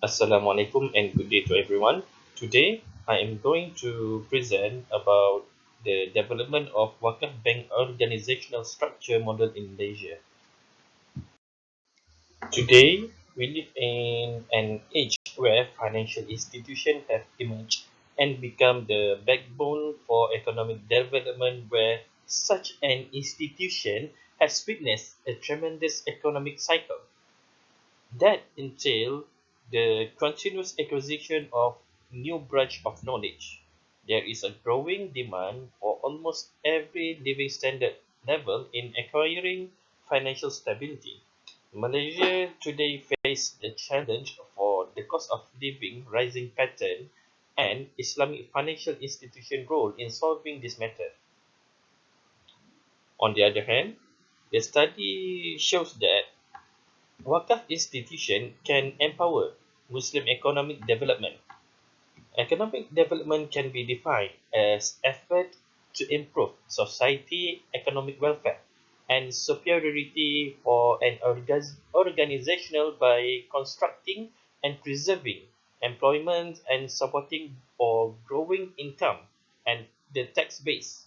Assalamualaikum and good day to everyone. Today, I am going to present about the development of Waqf Bank organizational structure model in Malaysia. Today, we live in an age where financial institutions have emerged and become the backbone for economic development where such an institution has witnessed a tremendous economic cycle. That entails the continuous acquisition of new branch of knowledge. There is a growing demand for almost every living standard level in acquiring financial stability. Malaysia today faces the challenge for the cost of living rising pattern and Islamic financial institution role in solving this matter. On the other hand, the study shows that Waqf institution can empower Muslim economic development. Economic development can be defined as effort to improve society economic welfare and superiority for an organizational by constructing and preserving employment and supporting for growing income and the tax base.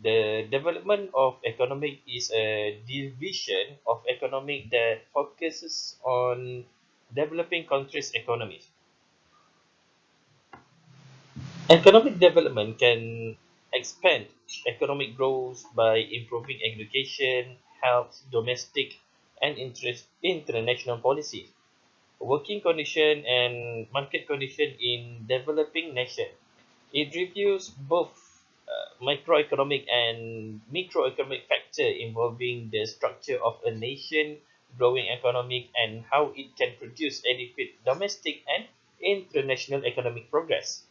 The development of economic is a division of economic that focuses on developing countries' economies. Economic development can expand economic growth by improving education, health, domestic and international policies, working condition and market condition in developing nations. It reviews both microeconomic and microeconomic factor involving the structure of a nation, growing economic, and how it can produce adequate domestic and international economic progress.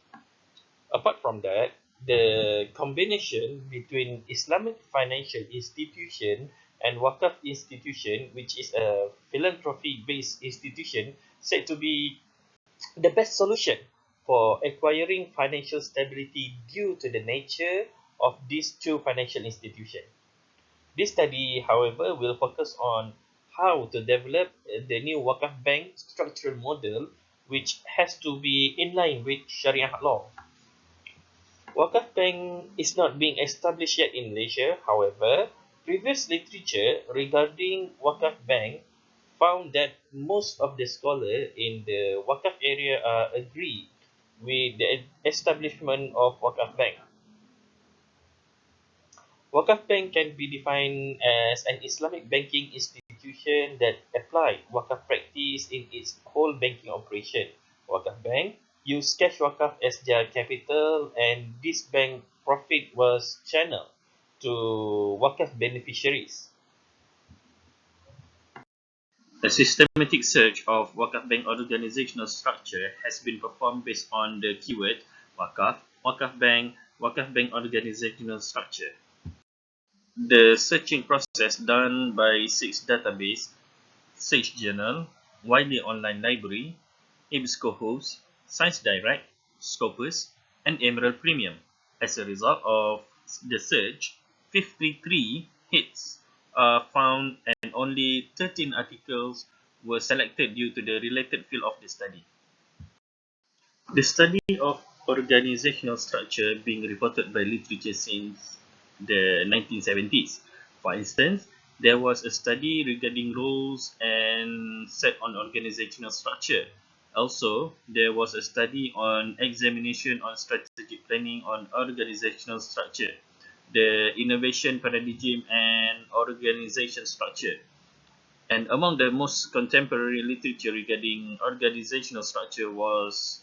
Apart from that, the combination between Islamic financial institution and Waqf institution, which is a philanthropy-based institution, said to be the best solution for acquiring financial stability due to the nature of these two financial institutions. This study, however, will focus on how to develop the new Waqf Bank structural model, which has to be in line with Sharia law. Waqf Bank is not being established yet in Malaysia. However, previous literature regarding Waqf Bank found that most of the scholars in the Waqf area are agree with the establishment of Waqf Bank. Waqf Bank can be defined as an Islamic banking institution that apply Waqf practice in its whole banking operation. Waqf Bank use cash Waqf as their capital, and this bank profit was channeled to Waqf beneficiaries. A systematic search of Waqf Bank organizational structure has been performed based on the keyword Waqf, Waqf Bank organizational structure. The searching process done by six databases: Sage Journal, Widely Online Library, EBSCOhost, Science Direct, Scopus, and Emerald Premium. As a result of the search, 53 hits are found and only 13 articles were selected due to the related field of the study. The study of organizational structure being reported by literature since the 1970s. For instance, there was a study regarding roles and set on organizational structure. Also, there was a study on examination on strategic planning on organizational structure, the innovation paradigm and organization structure. And among the most contemporary literature regarding organizational structure was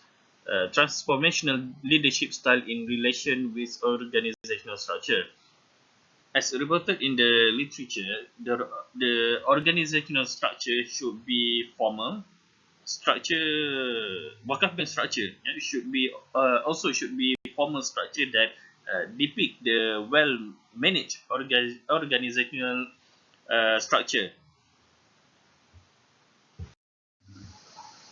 transformational leadership style in relation with organizational structure. As reported in the literature, the organizational structure should be formal. Waqf bank structure should be also should be formal structure that depict the well-managed organizational structure.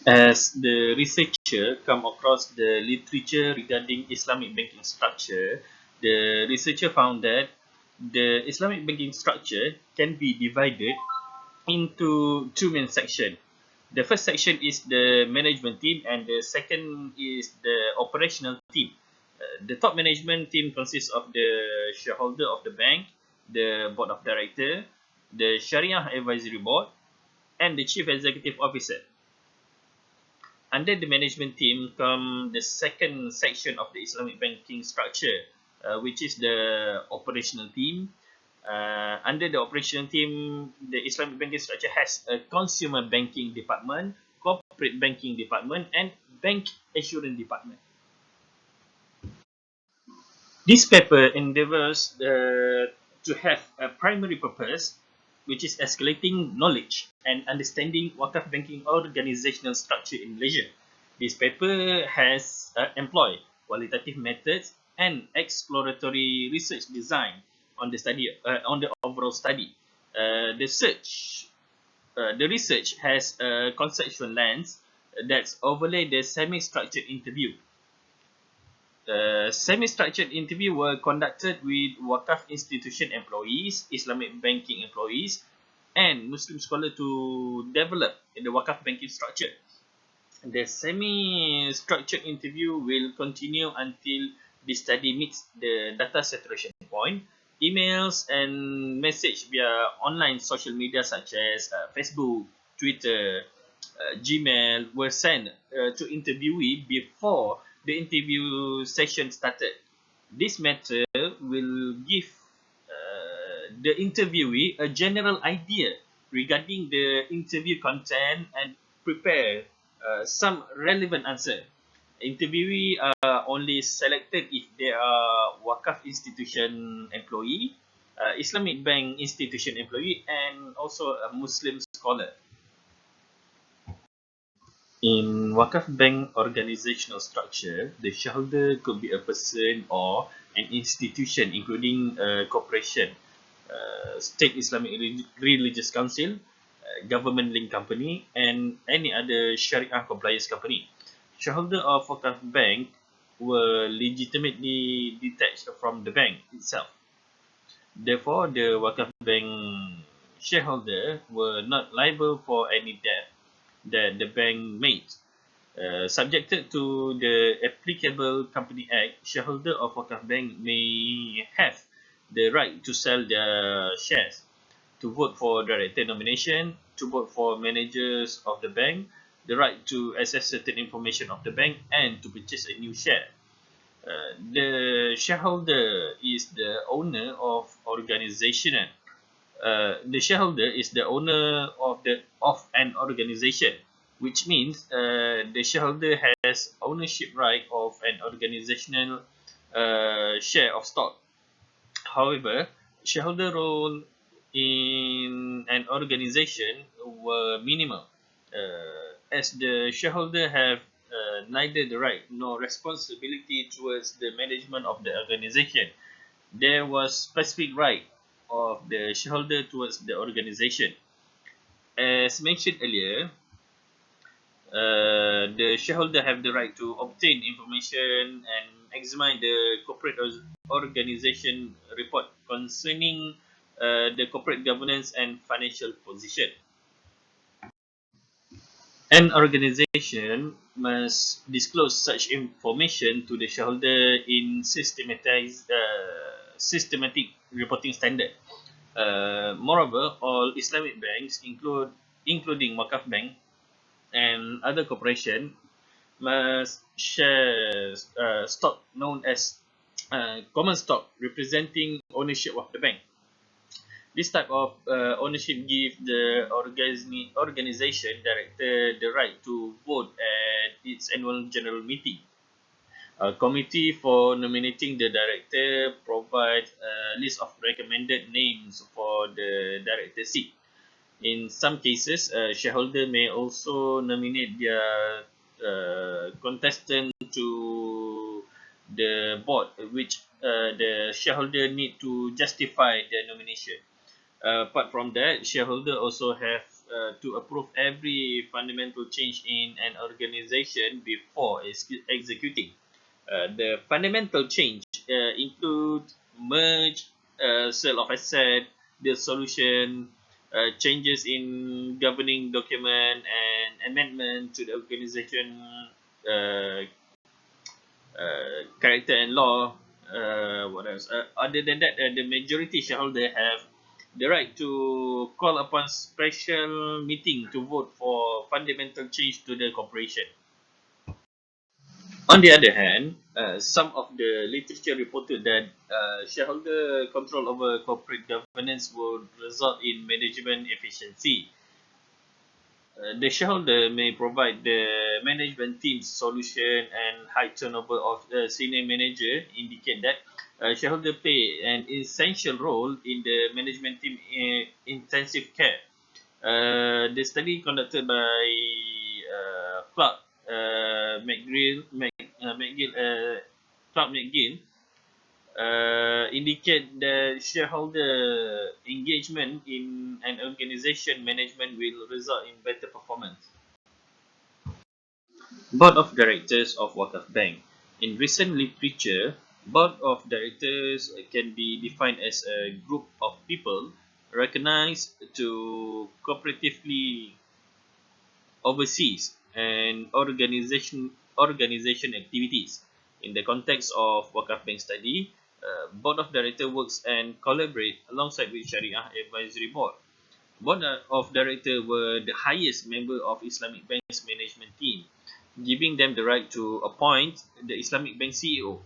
As the researcher come across the literature regarding Islamic banking structure, the researcher found that the Islamic banking structure can be divided into two main sections. The first section is the management team, and the second is the operational team. The top management team consists of the shareholder of the bank, the board of director, the Sharia advisory board, and the chief executive officer. Under the management team come the second section of the Islamic banking structure, which is the operational team. Under the operational team, the Islamic banking structure has a consumer banking department, corporate banking department, and bank assurance department. This paper endeavours to have a primary purpose, which is escalating knowledge and understanding Waqf banking organizational structure in Malaysia. This paper has employed qualitative methods and exploratory research design on the overall study. The research has a conceptual lens that's overlay the semi-structured interview. Semi-structured interview were conducted with Waqf institution employees, Islamic banking employees, and Muslim scholars to develop the Waqf banking structure. The semi-structured interview will continue until the study meets the data saturation point. Emails and message via online social media such as Facebook, Twitter, Gmail were sent to interviewee before the interview session started. This method will give the interviewee a general idea regarding the interview content and prepare some relevant answer. Interviewee are only selected if they are Waqf institution employee, Islamic bank institution employee, and also a Muslim scholar. In Waqf bank organizational structure, the shareholder could be a person or an institution, including a corporation, state Islamic religious council, government-linked company, and any other Sharia compliance company. Shareholder of Waqf bank were legitimately detached from the bank itself. Therefore, the Waqf bank shareholder were not liable for any debt that the bank made. Subjected to the applicable Company Act, shareholder of Waqf bank may have the right to sell their shares, to vote for director nomination, to vote for managers of the bank, the right to access certain information of the bank, and to purchase a new share. The shareholder is the owner of organization. The shareholder is the owner of an organization, which means the shareholder has ownership right of an organizational share of stock. However, shareholder role in an organization were minimal, as the shareholder have neither the right nor responsibility towards the management of the organization. There was specific right of the shareholder towards the organization. As mentioned earlier, the shareholder have the right to obtain information and examine the corporate organization report concerning the corporate governance and financial position. An organization must disclose such information to the shareholder in systematic reporting standard. Moreover, all Islamic banks, including Waqf Bank and other corporation, must share stock known as common stock representing ownership of the bank. This type of ownership gives the organization director the right to vote at its annual general meeting. A committee for nominating the director provides a list of recommended names for the director seat. In some cases, shareholder may also nominate their contestant to the board, which the shareholder need to justify their nomination. Apart from that, shareholder also have to approve every fundamental change in an organization before executing. The fundamental change include merge, sale of asset, dissolution, changes in governing document and amendment to the organization uh, character and law. What else? Other than that, the majority shareholder have the right to call upon special meeting to vote for fundamental change to the corporation. On the other hand, some of the literature reported that shareholder control over corporate governance would result in management efficiency. The shareholder may provide the management team's solution, and high turnover of senior manager indicate that shareholder play an essential role in the management team intensive care. The study conducted by Clark Clark McGill indicate that shareholder engagement in an organization management will result in better performance. Board of Directors of Waqf Bank. In recent literature, Board of Directors can be defined as a group of people recognized to cooperatively overseas and organization activities. In the context of Waqf Bank study, Board of Directors works and collaborate alongside with Sharia Advisory Board. Board of Directors were the highest member of Islamic Bank's management team, giving them the right to appoint the Islamic Bank CEO.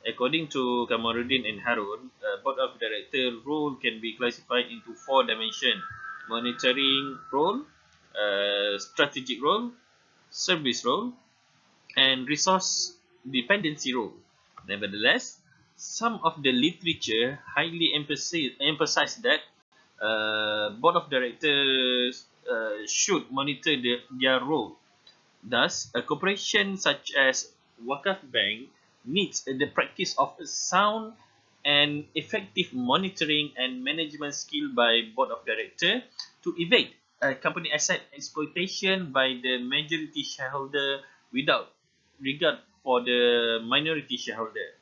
According to Kamaruddin and Harun, Board of Directors role can be classified into four dimensions: monitoring role, strategic role, service role, and resource dependency role. Nevertheless, some of the literature highly emphasize that Board of Directors should monitor their role. Thus, a corporation such as Waqf Bank needs the practice of sound and effective monitoring and management skill by Board of Directors to evade company asset exploitation by the majority shareholder without regard for the minority shareholder.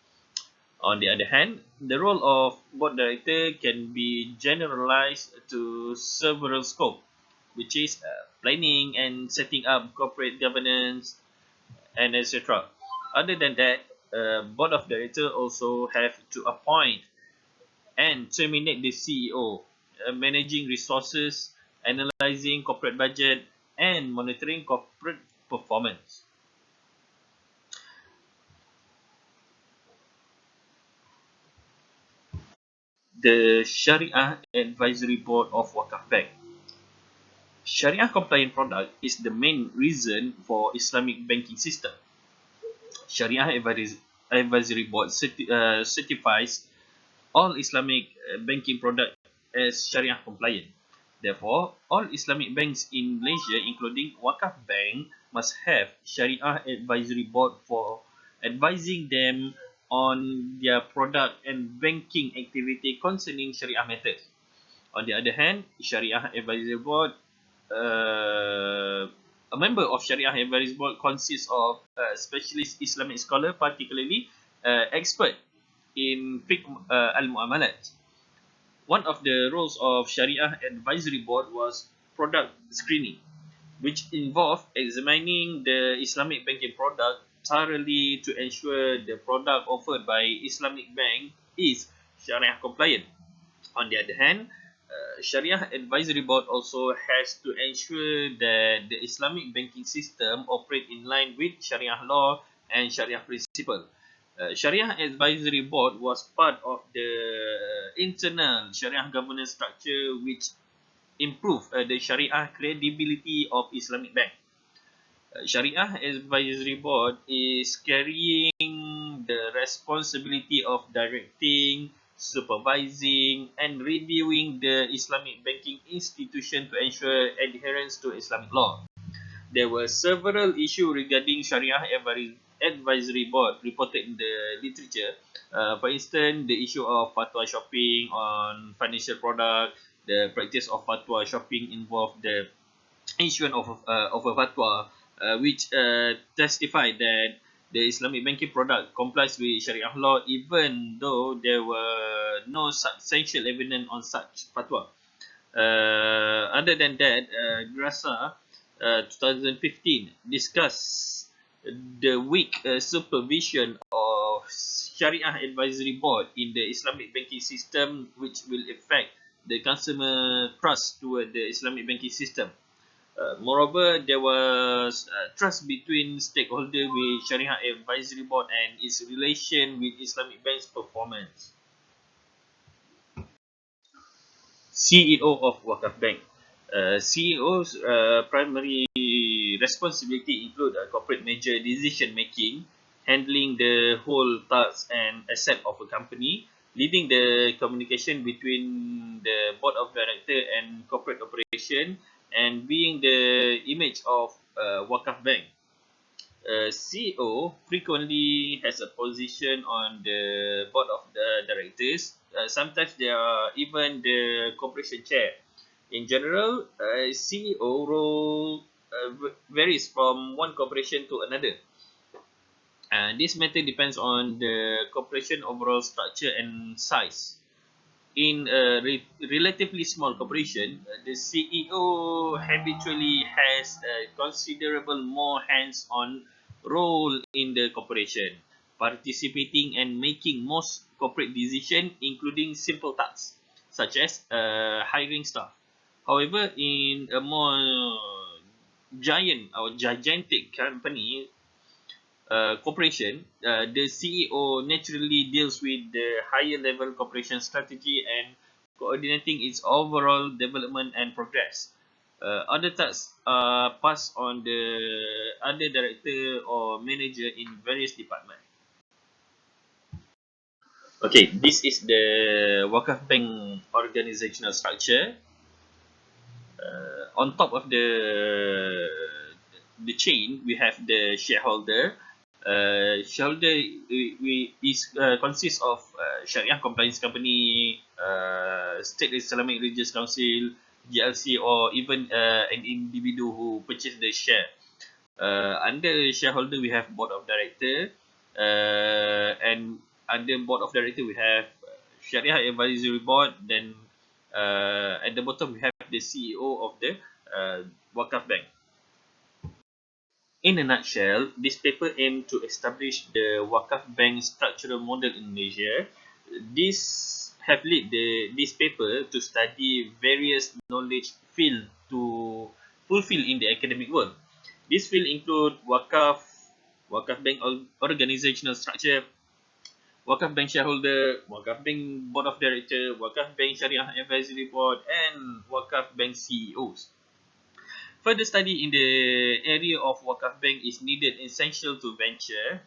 On the other hand, the role of board director can be generalized to several scopes, which is planning and setting up corporate governance and etc. Other than that, board of director also have to appoint and terminate the CEO, managing resources, analyzing corporate budget, and monitoring corporate performance. The Sharia Advisory Board of Waqf Bank. Sharia compliant product is the main reason for Islamic banking system. Sharia Advisory Board certifies all Islamic banking product as Sharia compliant. Therefore, all Islamic banks in Malaysia, including Waqf Bank, must have Sharia Advisory Board for advising them on their product and banking activity concerning Sharia matters. On the other hand, Sharia Advisory Board, a member of Sharia Advisory Board consists of specialist Islamic scholar, particularly expert in fiqh al-mu'amalat. One of the roles of Sharia Advisory Board was product screening, which involved examining the Islamic banking product thoroughly to ensure the product offered by Islamic bank is Sharia compliant. On the other hand, Sharia Advisory Board also has to ensure that the Islamic banking system operate in line with Sharia law and Sharia principle. Sharia Advisory Board was part of the internal Sharia governance structure which improved the Sharia credibility of Islamic bank. Sharia Advisory Board is carrying the responsibility of directing, supervising, and reviewing the Islamic banking institution to ensure adherence to Islamic law. There were several issues regarding Sharia Advisory Board reported in the literature. For instance, the issue of fatwa shopping on financial product, the practice of fatwa shopping involved the issuance of a fatwa which testified that the Islamic banking product complies with Sharia law even though there were no substantial evidence on such fatwa. Other than that, GRASA 2015 discussed the weak supervision of Sharia Advisory Board in the Islamic banking system, which will affect the consumer trust toward the Islamic banking system. Moreover, there was trust between stakeholders with Sharia Advisory Board and its relation with Islamic banks' performance. CEO of Waqf Bank. CEO's primary responsibility include corporate major decision making, handling the whole tasks and asset of a company, leading the communication between the board of director and corporate operation, and being the image of Waqf Bank. CEO frequently has a position on the board of the directors. Sometimes they are even the corporation chair. In general, CEO role varies from one corporation to another. This matter depends on the corporation overall structure and size. In a relatively small corporation, the CEO habitually has a considerable more hands-on role in the corporation, participating and making most corporate decisions, including simple tasks such as hiring staff. However, in a more gigantic company, corporation, the CEO naturally deals with the higher level corporation strategy and coordinating its overall development and progress. Other tasks are passed on the other director or manager in various departments. Okay, this is the Waqf Bank organizational structure. On top of the chain, we have the shareholder. Shareholder consists of Sharia compliance company, state Islamic religious council, GLC, or even an individual who purchased the share. Under shareholder, we have board of director, and under board of director, we have Sharia advisory board. Then at the bottom, we have the CEO of the Waqf Bank. In a nutshell, this paper aimed to establish the Waqf Bank structural model in Malaysia. This have led this paper to study various knowledge fields to fulfill in the academic world. This field include Waqf Bank organizational structure, Waqf Bank shareholder, Waqf Bank board of director, Waqf Bank Sharia advisory board, and Waqf Bank CEOs. Further study in the area of Waqf Bank is needed essential to venture.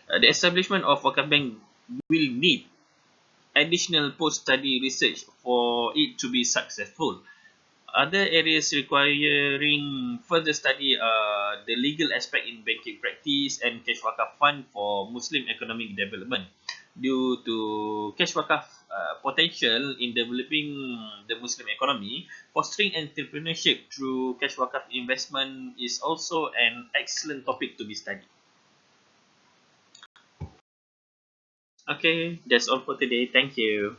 The establishment of Waqf Bank will need additional post-study research for it to be successful. Other areas requiring further study are the legal aspect in banking practice and cash wakaf fund for Muslim economic development. Due to cash wakaf potential in developing the Muslim economy, fostering entrepreneurship through cash wakaf investment is also an excellent topic to be studied. Okay, that's all for today. Thank you.